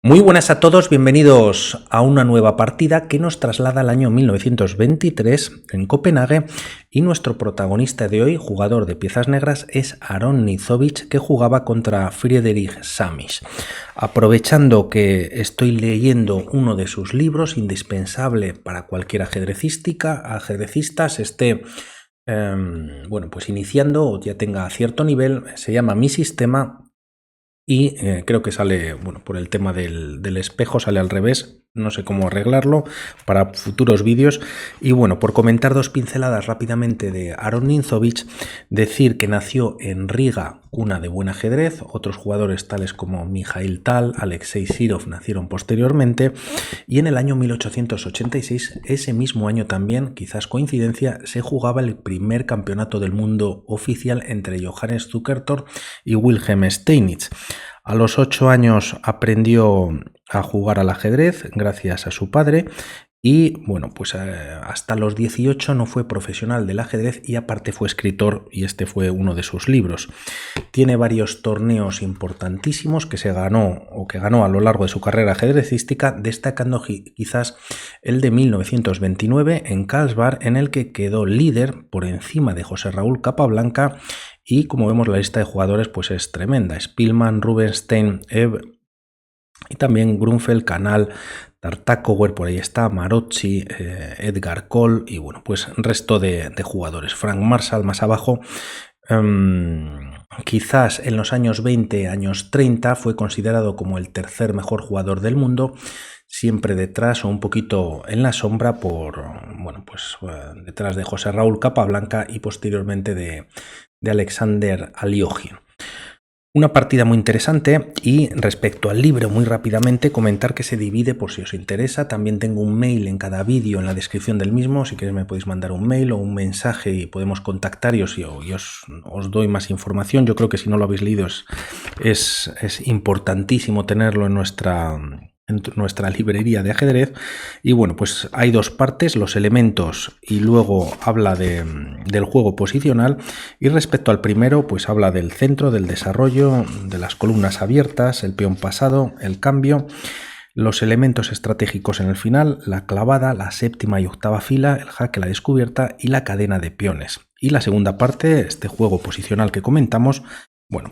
Muy buenas a todos, bienvenidos a una nueva partida que nos traslada al año 1923 en Copenhague y nuestro protagonista de hoy, jugador de piezas negras, es Aron Ninzovich, que jugaba contra Friedrich Samisch. Aprovechando que estoy leyendo uno de sus libros, indispensable para cualquier ajedrecista se esté pues iniciando o ya tenga cierto nivel, se llama Mi Sistema. Y creo que sale, por el tema del espejo sale al revés, no sé cómo arreglarlo para futuros vídeos. Y por comentar dos pinceladas rápidamente de Aron Ninzovich, decir que nació en Riga, cuna de buen ajedrez. Otros jugadores tales como Mikhail Tal, Alexei Sirov nacieron posteriormente. Y en el año 1886, ese mismo año también, quizás coincidencia, se jugaba el primer campeonato del mundo oficial entre Johannes Zukertort y Wilhelm Steinitz. A los 8 años aprendió a jugar al ajedrez gracias a su padre y hasta los 18 no fue profesional del ajedrez y aparte fue escritor, y este fue uno de sus libros. Tiene varios torneos importantísimos que ganó a lo largo de su carrera ajedrecística, destacando quizás el de 1929 en Karlsbad, en el que quedó líder por encima de José Raúl Capablanca. Y como vemos, la lista de jugadores pues es tremenda: Spielmann, Rubinstein, y también Grunfeld, Canal, Tartakower, por ahí está, Marozzi, Edgar Kohl y resto de jugadores. Frank Marshall más abajo. Quizás en los años 20, años 30 fue considerado como el tercer mejor jugador del mundo, siempre detrás o un poquito en la sombra detrás de José Raúl Capablanca y posteriormente de Alexander Aliogin. Una partida muy interesante. Y respecto al libro, muy rápidamente comentar que se divide, por si os interesa. También tengo un mail en cada vídeo en la descripción del mismo. Si queréis me podéis mandar un mail o un mensaje y podemos contactar y os doy más información. Yo creo que si no lo habéis leído es importantísimo tenerlo en nuestra librería de ajedrez. Y pues hay dos partes: los elementos, y luego habla del juego posicional. Y respecto al primero, pues habla del centro, del desarrollo, de las columnas abiertas, el peón pasado, el cambio, los elementos estratégicos en el final, la clavada, la séptima y octava fila, el jaque, la descubierta y la cadena de peones. Y la segunda parte, este juego posicional que comentamos,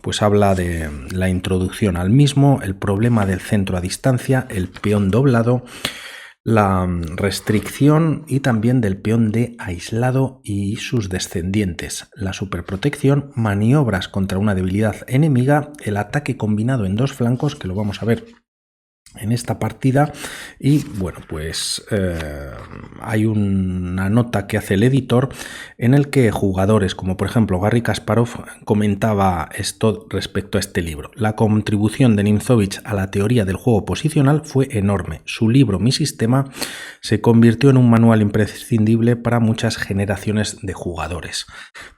pues habla de la introducción al mismo, el problema del centro a distancia, el peón doblado, la restricción y también del peón de aislado y sus descendientes, la superprotección, maniobras contra una debilidad enemiga, el ataque combinado en dos flancos, que lo vamos a ver en esta partida. Y hay una nota que hace el editor en el que jugadores como por ejemplo Garry Kasparov comentaba esto respecto a este libro: la contribución de Ninzovich a la teoría del juego posicional fue enorme. Su libro Mi Sistema se convirtió en un manual imprescindible para muchas generaciones de jugadores.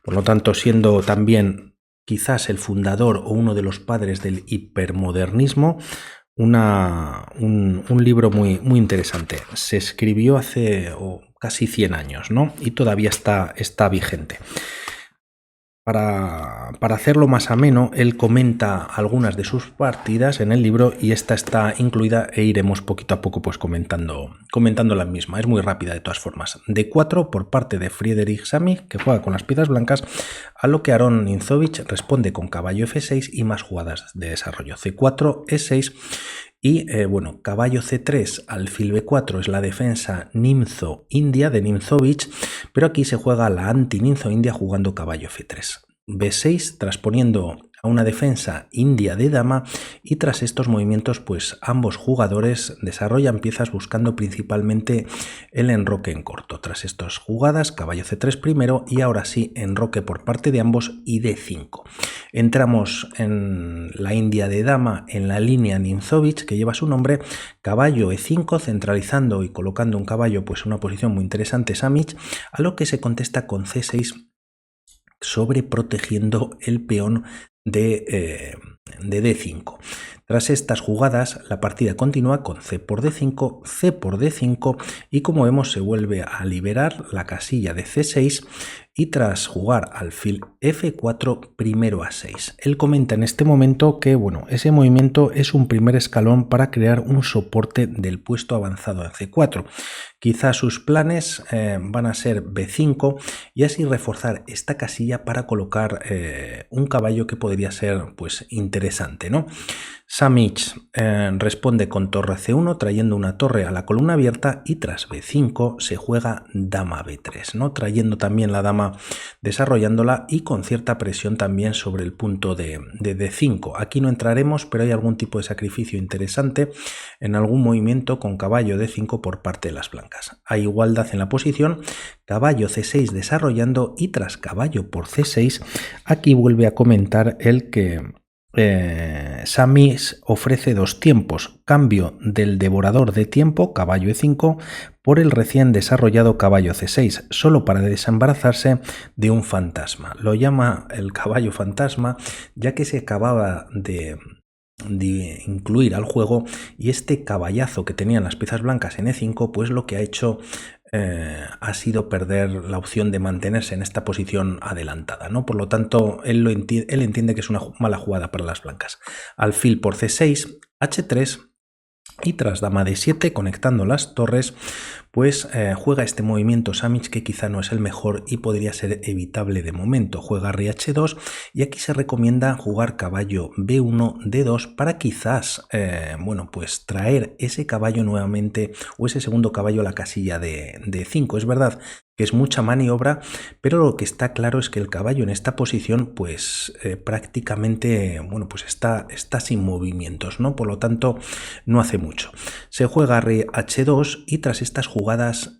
Por lo tanto, siendo también quizás el fundador o uno de los padres del hipermodernismo, un libro muy, muy interesante. Se escribió hace casi 100 años, ¿no? Y todavía está vigente. Para hacerlo más ameno, él comenta algunas de sus partidas en el libro y esta está incluida e iremos poquito a poco pues comentando la misma. Es muy rápida de todas formas. D4 por parte de Friedrich Samisch, que juega con las piezas blancas, a lo que Aron Ninzovich responde con caballo F6 y más jugadas de desarrollo. C4, E6 y caballo C3, alfil B4 es la defensa Nimzo-India de Ninzovich, pero aquí se juega la anti-Nimzo-India jugando caballo F3. B6 transponiendo a una defensa india de dama, y tras estos movimientos pues ambos jugadores desarrollan piezas buscando principalmente el enroque en corto. Tras estas jugadas, caballo C3 primero y ahora sí enroque por parte de ambos y D5. Entramos en la India de dama en la línea Ninzovich que lleva su nombre, caballo E5 centralizando y colocando un caballo pues en una posición muy interesante Samisch, a lo que se contesta con C6 sobreprotegiendo el peón de D5. Tras estas jugadas, la partida continúa con C por D5, C por D5 y como vemos se vuelve a liberar la casilla de C6 y tras jugar alfil F4 primero a 6. Él comenta en este momento que bueno, ese movimiento es un primer escalón para crear un soporte del puesto avanzado en C4. Quizás sus planes van a ser B5 y así reforzar esta casilla para colocar un caballo que podría ser pues interesante, ¿no? Samic responde con torre C1 trayendo una torre a la columna abierta y tras B5 se juega dama B3, ¿no? Trayendo también la dama, desarrollándola y con cierta presión también sobre el punto de D5. Aquí no entraremos, pero hay algún tipo de sacrificio interesante en algún movimiento con caballo D5 por parte de las blancas. Hay igualdad en la posición, caballo C6 desarrollando y tras caballo por C6 aquí vuelve a comentar el que Samic ofrece dos tiempos, cambio del devorador de tiempo, caballo E5, por el recién desarrollado caballo C6, solo para desembarazarse de un fantasma. Lo llama el caballo fantasma, ya que se acababa de incluir al juego y este caballazo que tenían las piezas blancas en E5, pues lo que ha hecho ha sido perder la opción de mantenerse en esta posición adelantada, ¿no? Por lo tanto, él entiende que es una mala jugada para las blancas. Alfil por C6, H3 y tras dama D7 conectando las torres, pues juega este movimiento Samic que quizá no es el mejor y podría ser evitable de momento. Juega rey H2 y aquí se recomienda jugar caballo B1, D2 para quizás, bueno, pues traer ese caballo nuevamente o ese segundo caballo a la casilla de D5. Es verdad que es mucha maniobra, pero lo que está claro es que el caballo en esta posición pues prácticamente, bueno, pues está sin movimientos, ¿no? Por lo tanto, no hace mucho. Se juega rey H2 y tras estas jugadas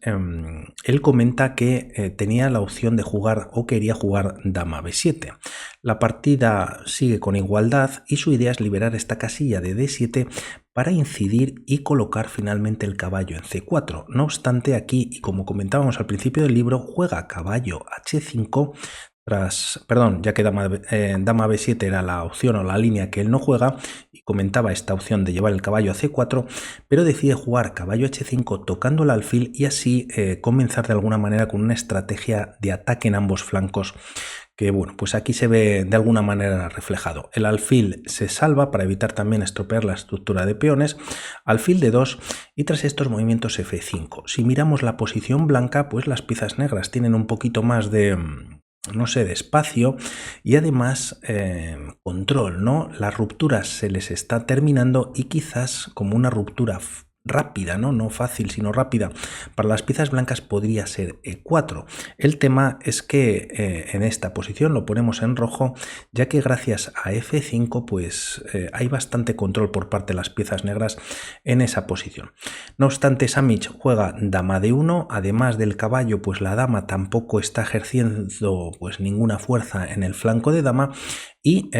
él comenta que tenía la opción de jugar o quería jugar dama B7. La partida sigue con igualdad y su idea es liberar esta casilla de D7 para incidir y colocar finalmente el caballo en C4. No obstante, aquí, y como comentábamos al principio del libro, juega caballo H5 ya que dama B7 era la opción o la línea que él no juega, y comentaba esta opción de llevar el caballo a C4, pero decide jugar caballo H5 tocando el alfil y así comenzar de alguna manera con una estrategia de ataque en ambos flancos que bueno, pues aquí se ve de alguna manera reflejado. El alfil se salva para evitar también estropear la estructura de peones, alfil de 2 y tras estos movimientos F5. Si miramos la posición blanca, pues las piezas negras tienen un poquito más de, no sé, de espacio y además control, ¿no? Las rupturas se les está terminando y quizás como una ruptura rápida, no fácil, sino rápida, para las piezas blancas podría ser E4. El tema es que en esta posición lo ponemos en rojo, ya que gracias a F5 pues hay bastante control por parte de las piezas negras en esa posición. No obstante, Samic juega dama D1, además del caballo, pues la dama tampoco está ejerciendo pues ninguna fuerza en el flanco de dama y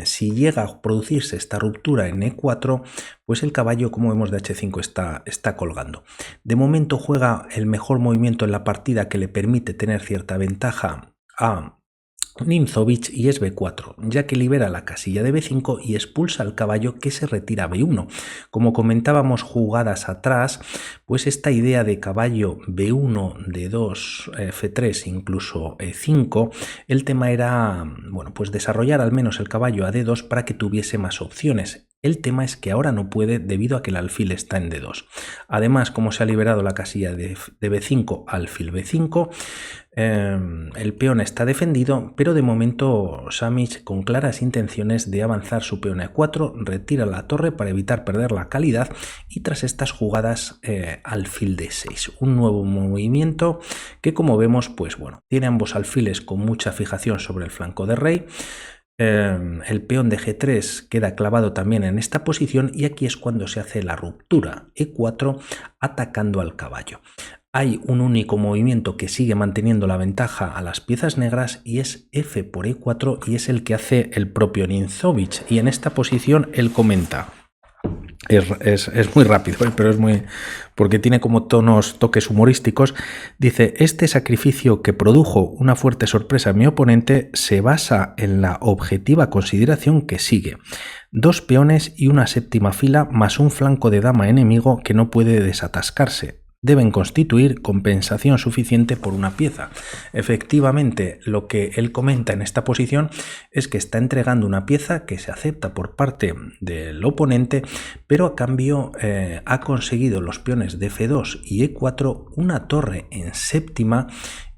si llega a producirse esta ruptura en E4, pues el caballo, como vemos, de H5 está colgando. De momento juega el mejor movimiento en la partida que le permite tener cierta ventaja a Nimzowitsch y es B4, ya que libera la casilla de B5 y expulsa al caballo que se retira a B1. Como comentábamos jugadas atrás, pues esta idea de caballo B1, D2, F3, incluso E5, el tema era, bueno, pues desarrollar al menos el caballo a D2 para que tuviese más opciones. El tema es que ahora no puede debido a que el alfil está en D2. Además, como se ha liberado la casilla de B5, alfil B5, el peón está defendido, pero de momento Samic, con claras intenciones de avanzar su peón a E4, retira la torre para evitar perder la calidad y tras estas jugadas alfil D6. Un nuevo movimiento que, como vemos, pues bueno, tiene ambos alfiles con mucha fijación sobre el flanco de rey. El peón de G3 queda clavado también en esta posición y aquí es cuando se hace la ruptura E4 atacando al caballo. Hay un único movimiento que sigue manteniendo la ventaja a las piezas negras y es F por E4 y es el que hace el propio Nimzowitsch y en esta posición él comenta: Es muy rápido, pero es muy... porque tiene como toques humorísticos. Dice, este sacrificio que produjo una fuerte sorpresa en mi oponente se basa en la objetiva consideración que sigue. 2 peones y una séptima fila más un flanco de dama enemigo que no puede desatascarse. Deben constituir compensación suficiente por una pieza. Efectivamente, lo que él comenta en esta posición es que está entregando una pieza que se acepta por parte del oponente, pero a cambio ha conseguido los peones de F2 y E4 una torre en séptima.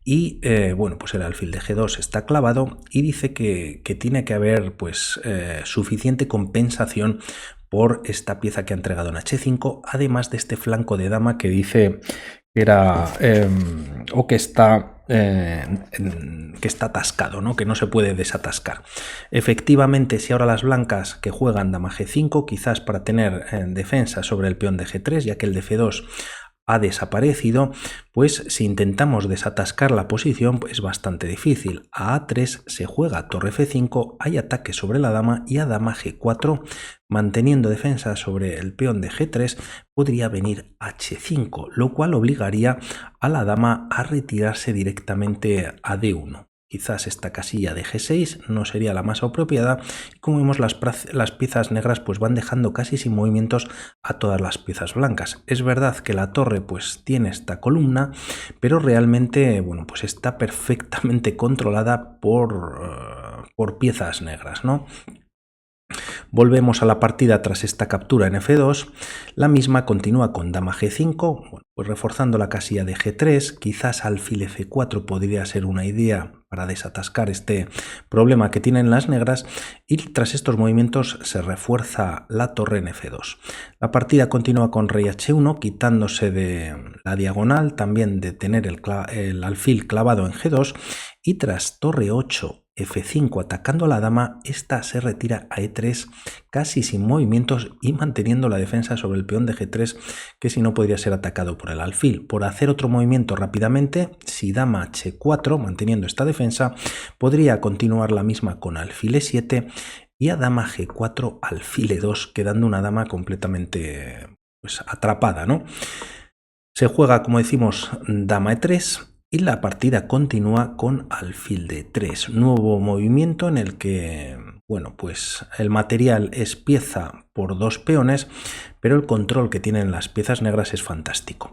Y bueno, pues el alfil de G2 está clavado y dice que tiene que haber pues suficiente compensación por esta pieza que ha entregado en H5, además de este flanco de dama que dice que era o que está atascado, ¿no? Que no se puede desatascar. Efectivamente, si ahora las blancas que juegan dama G5, quizás para tener defensa sobre el peón de G3, ya que el de F2 ha desaparecido, pues si intentamos desatascar la posición es bastante difícil. A A3 se juega torre F5, hay ataque sobre la dama y a dama G4, manteniendo defensa sobre el peón de G3, podría venir H5, lo cual obligaría a la dama a retirarse directamente a D1. Quizás esta casilla de G6 no sería la más apropiada. Como vemos, las piezas negras pues van dejando casi sin movimientos a todas las piezas blancas. Es verdad que la torre pues tiene esta columna, pero realmente bueno, pues está perfectamente controlada por piezas negras, ¿no? Volvemos a la partida tras esta captura en F2, la misma continúa con dama G5, bueno, pues reforzando la casilla de G3, quizás alfil F4 podría ser una idea para desatascar este problema que tienen las negras, y tras estos movimientos se refuerza la torre en F2. La partida continúa con rey H1, quitándose de la diagonal, también de tener el alfil clavado en G2, y tras torre 8, F5 atacando a la dama, esta se retira a E3 casi sin movimientos y manteniendo la defensa sobre el peón de G3, que si no podría ser atacado por el alfil. Por hacer otro movimiento rápidamente, si dama H4, manteniendo esta defensa, podría continuar la misma con alfil E7 y a dama G4 alfil E2, quedando una dama completamente pues, atrapada, ¿no? Se juega, como decimos, dama E3 y la partida continúa con alfil de 3, nuevo movimiento en el que, bueno, pues el material es pieza por 2 peones, pero el control que tienen las piezas negras es fantástico.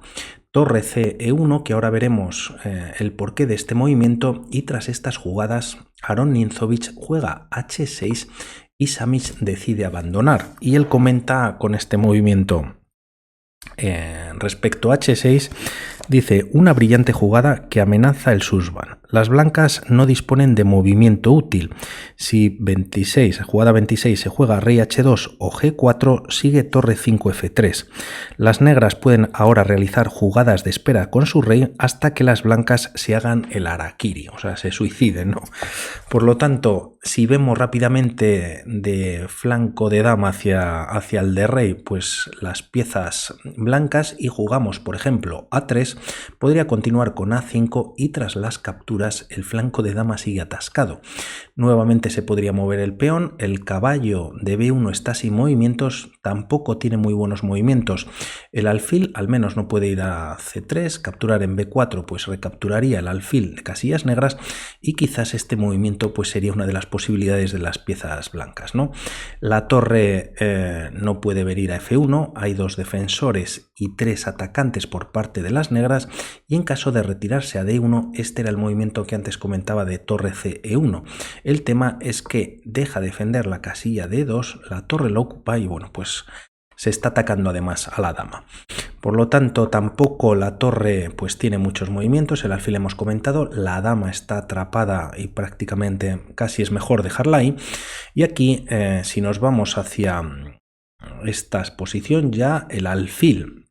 Torre C E1, que ahora veremos el porqué de este movimiento, y tras estas jugadas Aron Ninzovich juega H6 y Samic decide abandonar, y él comenta con este movimiento respecto a H6, dice: una brillante jugada que amenaza el Susban. Las blancas no disponen de movimiento útil. Si jugada 26 se juega rey H2 o G4, sigue torre 5 F3. Las negras pueden ahora realizar jugadas de espera con su rey hasta que las blancas se hagan el harakiri, o sea, se suiciden, ¿no? Por lo tanto, si vemos rápidamente de flanco de dama hacia el de rey, pues las piezas blancas, y jugamos, por ejemplo, A3, podría continuar con A5 y tras las capturas el flanco de dama sigue atascado. Nuevamente se podría mover el peón, el caballo de B1 está sin movimientos, tampoco tiene muy buenos movimientos. El alfil al menos no puede ir a C3, capturar en B4 pues recapturaría el alfil de casillas negras, y quizás este movimiento pues sería una de las posibilidades de las piezas blancas, ¿no? La torre no puede venir a F1, hay 2 defensores y 3 atacantes por parte de las negras, y en caso de retirarse a D1, este era el movimiento que antes comentaba de torre C E1. El tema es que deja defender la casilla D2, la torre lo ocupa y bueno, pues se está atacando además a la dama. Por lo tanto, tampoco la torre pues tiene muchos movimientos, el alfil hemos comentado, la dama está atrapada y prácticamente casi es mejor dejarla ahí. Y aquí, si nos vamos hacia esta posición, ya el alfil,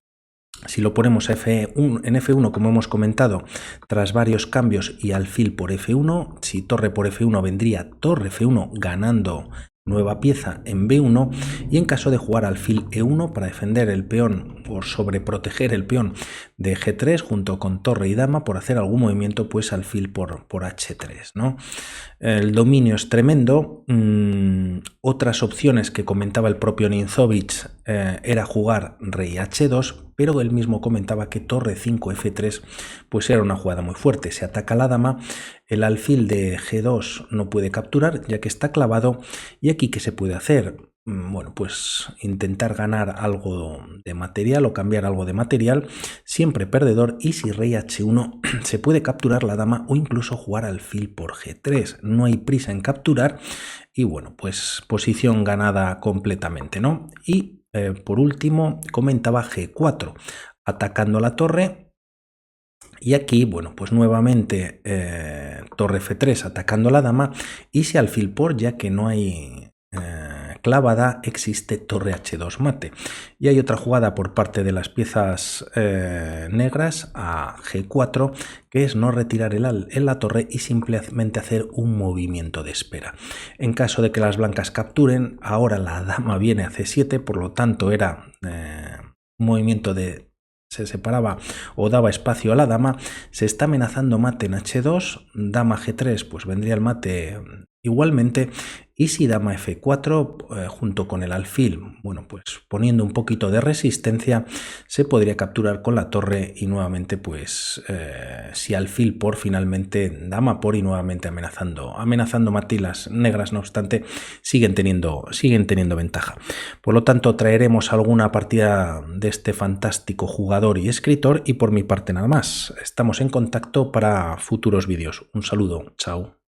si lo ponemos en F1, como hemos comentado, tras varios cambios y alfil por F1, si torre por F1 vendría torre F1 ganando nueva pieza en B1 y en caso de jugar alfil E1 para defender el peón o sobreproteger el peón de G3 junto con torre y dama por hacer algún movimiento, pues alfil por H3, ¿no? El dominio es tremendo. Otras opciones que comentaba el propio Ninzovic era jugar rey H2, pero él mismo comentaba que torre 5 F3 pues era una jugada muy fuerte. Se ataca la dama, el alfil de G2 no puede capturar ya que está clavado, y aquí ¿qué se puede hacer? Bueno, pues intentar ganar algo de material o cambiar algo de material, siempre perdedor, y si rey H1 se puede capturar la dama o incluso jugar alfil por G3, no hay prisa en capturar y bueno, pues posición ganada completamente, ¿no? Y por último comentaba G4, atacando la torre. Y aquí, bueno, pues nuevamente torre F3 atacando la dama, y si alfil por, ya que no hay clavada, existe torre H2 mate. Y hay otra jugada por parte de las piezas negras a G4, que es no retirar en la torre y simplemente hacer un movimiento de espera. En caso de que las blancas capturen, ahora la dama viene a C7, por lo tanto era un movimiento de... se separaba o daba espacio a la dama. Se está amenazando mate en H2, dama G3 pues vendría el mate igualmente, y si dama F4 junto con el alfil, bueno, pues poniendo un poquito de resistencia, se podría capturar con la torre y nuevamente pues si alfil por, finalmente dama por y nuevamente amenazando mate, y las negras no obstante siguen teniendo ventaja. Por lo tanto traeremos alguna partida de este fantástico jugador y escritor, y por mi parte nada más. Estamos en contacto para futuros vídeos. Un saludo, chao.